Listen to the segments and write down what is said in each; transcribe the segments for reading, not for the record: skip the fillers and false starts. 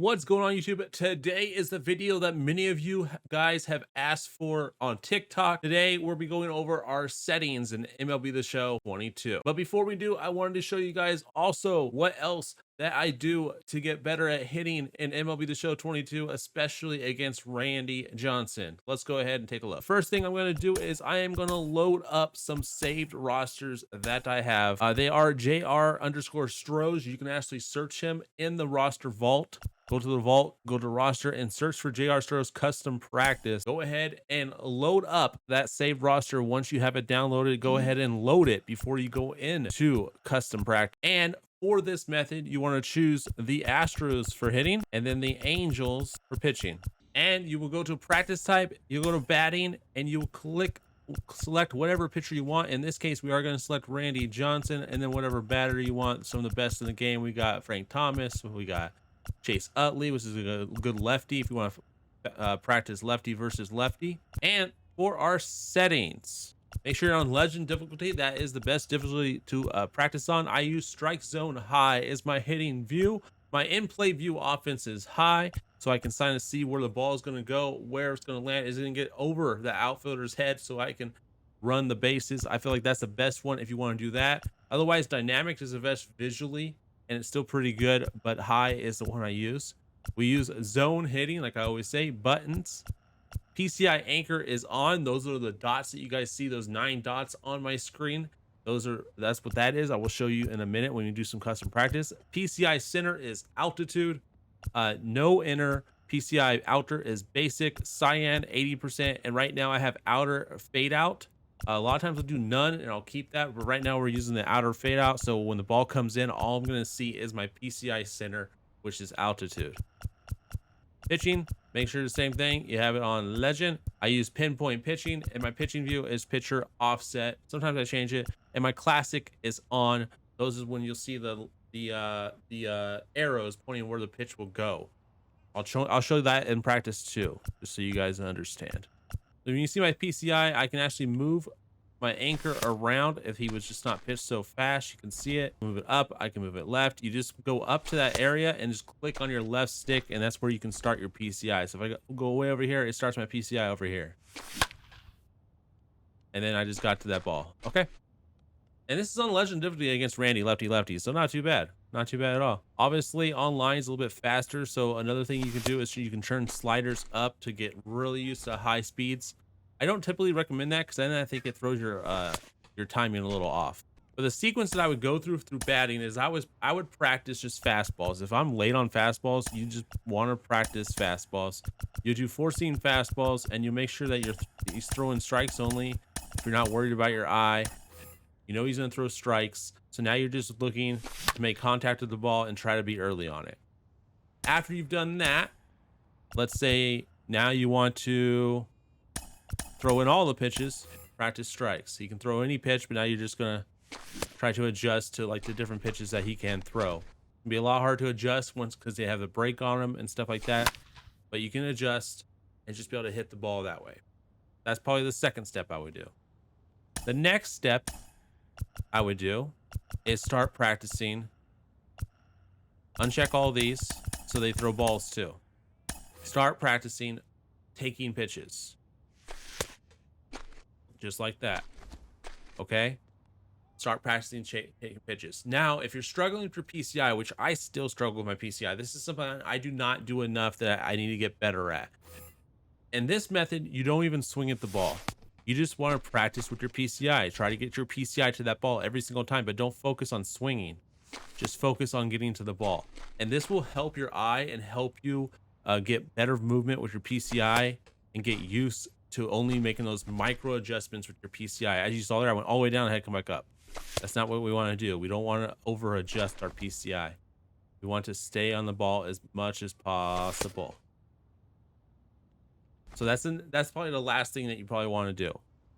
What's going on, YouTube? Today is the video that many of you guys have asked for on TikTok. Today we'll be going over our settings in MLB The Show 22. But before we do, I wanted to show you guys also what else that I do to get better at hitting in MLB The Show 22, especially against Randy Johnson. Let's go ahead and take a look. First thing I'm going to do is I am going to load up some saved rosters that I have. They are JR_Strohs. You can actually search him in the roster vault. Go to the vault, go to roster, and search for JR Stroh's custom practice. Go ahead and load up that saved roster. Once you have it downloaded, go ahead and load it before you go into custom practice. And for this method, you want to choose the Astros for hitting and then the Angels for pitching. And you will go to practice type, you go to batting, and you will select whatever pitcher you want. In this case, we are going to select Randy Johnson, and then whatever batter you want. Some of the best in the game. We got Frank Thomas, we got Chase Utley, which is a good lefty if you want to practice lefty versus lefty. And for our settings, make sure you're on legend difficulty. That is the best difficulty to practice on. I use strike zone high as my hitting view. My in-play view offense is high, so I can kind of see where the ball is going to go, where it's going to land. Is it going to get over the outfielder's head so I can run the bases? I feel like that's the best one if you want to do that. Otherwise, dynamics is the best visually, and it's still pretty good, but high is the one I use. We use zone hitting, like I always say, buttons. PCI anchor is on. Those are the dots that you guys see, those 9 dots on my screen. That's what that is. I will show you in a minute when you do some custom practice. PCI center is altitude. No inner. PCI outer is basic. Cyan 80%, and right now I have outer fade out. A lot of times I'll do none and I'll keep that, but right now we're using the outer fade out. So when the ball comes in, all I'm going to see is my PCI center, which is altitude. Pitching, make sure the same thing. You have it on legend. I use pinpoint pitching, and my pitching view is pitcher offset. Sometimes I change it, and my classic is on. Those is when you'll see the arrows pointing where the pitch will go. I'll show that in practice too, just so you guys understand. When you see my PCI, I can actually move my anchor around. If he was just not pitched so fast, you can see it. Move it up, I can move it left. You just go up to that area and just click on your left stick, and that's where you can start your PCI. So if I go way over here, it starts my PCI over here. And then I just got to that ball. Okay. And this is on legend difficulty against Randy, lefty, so not too bad. Not too bad at all. Obviously, online is a little bit faster, so another thing you can do is you can turn sliders up to get really used to high speeds. I don't typically recommend that because then I think it throws your timing a little off. But the sequence that I would go through batting is I would practice just fastballs. If I'm late on fastballs, you just want to practice fastballs. You do 4-seam fastballs, and you make sure that he's throwing strikes only. If you're not worried about your eye, you know he's going to throw strikes. So now you're just looking to make contact with the ball and try to be early on it. After you've done that, let's say now you want to throw in all the pitches, practice strikes. So you can throw any pitch, but now you're just going to try to adjust to like the different pitches that he can throw. It'll be a lot hard to adjust once because they have the break on them and stuff like that. But you can adjust and just be able to hit the ball that way. That's probably the second step I would do. The next step I would do is start practicing. Uncheck all these so they throw balls too. Start practicing taking pitches. Just like that. Okay? Start practicing taking pitches. Now, if you're struggling with your PCI, which I still struggle with my PCI, this is something I do not do enough that I need to get better at. In this method, you don't even swing at the ball. You just want to practice with your PCI. Try to get your PCI to that ball every single time, but don't focus on swinging. Just focus on getting to the ball. And this will help your eye and help you get better movement with your PCI and get used to only making those micro adjustments with your PCI. As you saw there, I went all the way down and had to come back up. That's not what we want to do. We don't want to over adjust our PCI. We want to stay on the ball as much as possible. So that's probably the last thing that you probably want to do.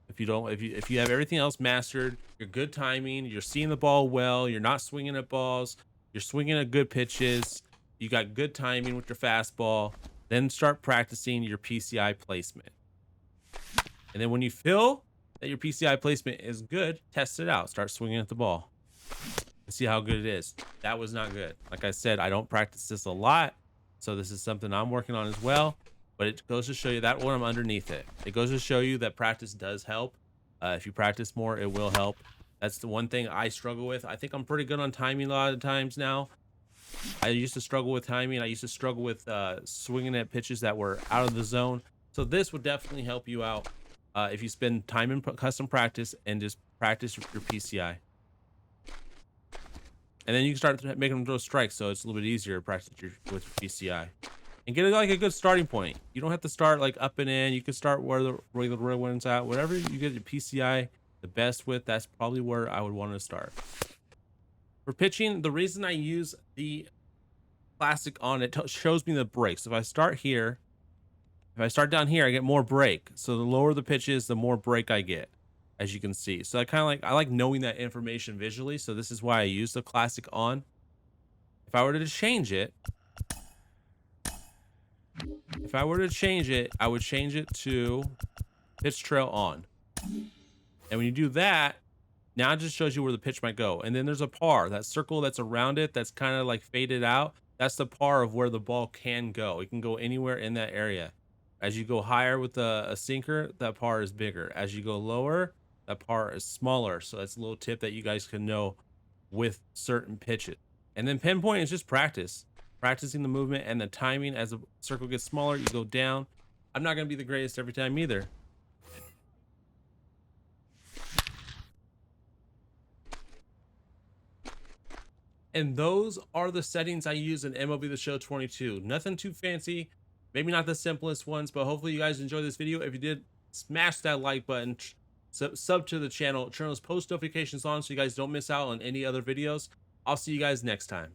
If you have everything else mastered, you're good timing, you're seeing the ball well, you're not swinging at balls, you're swinging at good pitches, you got good timing with your fastball, then start practicing your PCI placement. And then when you feel that your PCI placement is good, test it out. Start swinging at the ball and see how good it is. That was not good. Like I said, I don't practice this a lot. So this is something I'm working on as well, but it goes to show you that one I'm underneath it. It goes to show you that practice does help. If you practice more, it will help. That's the one thing I struggle with. I think I'm pretty good on timing a lot of times now. I used to struggle with timing. I used to struggle with swinging at pitches that were out of the zone. So this would definitely help you out if you spend time in custom practice and just practice your PCI. And then you can start making them throw strikes, so it's a little bit easier to practice with your PCI. And get like a good starting point. You don't have to start like up and in. You can start where the regular one's at. Whatever you get your PCI the best with, that's probably where I would want to start. For pitching, the reason I use the classic on it shows me the breaks. If I start here, if I start down here, I get more break. So the lower the pitch is, the more break I get, as you can see. So I like knowing that information visually. So this is why I use the classic on. If I were to change it, I would change it to pitch trail on. And when you do that, now it just shows you where the pitch might go. And then there's a par, that circle that's around it, that's kind of like faded out. That's the par of where the ball can go. It can go anywhere in that area. As you go higher with a sinker, that par is bigger. As you go lower, that par is smaller. So that's a little tip that you guys can know with certain pitches. And then pinpoint is just practicing the movement and the timing. As the circle gets smaller, you go down. I'm not going to be the greatest every time either. And those are the settings I use in MLB The Show 22. Nothing too fancy, maybe not the simplest ones, but hopefully you guys enjoyed this video. If you did, smash that like button, sub to the channel, turn those post notifications on so you guys don't miss out on any other videos. I'll see you guys next time.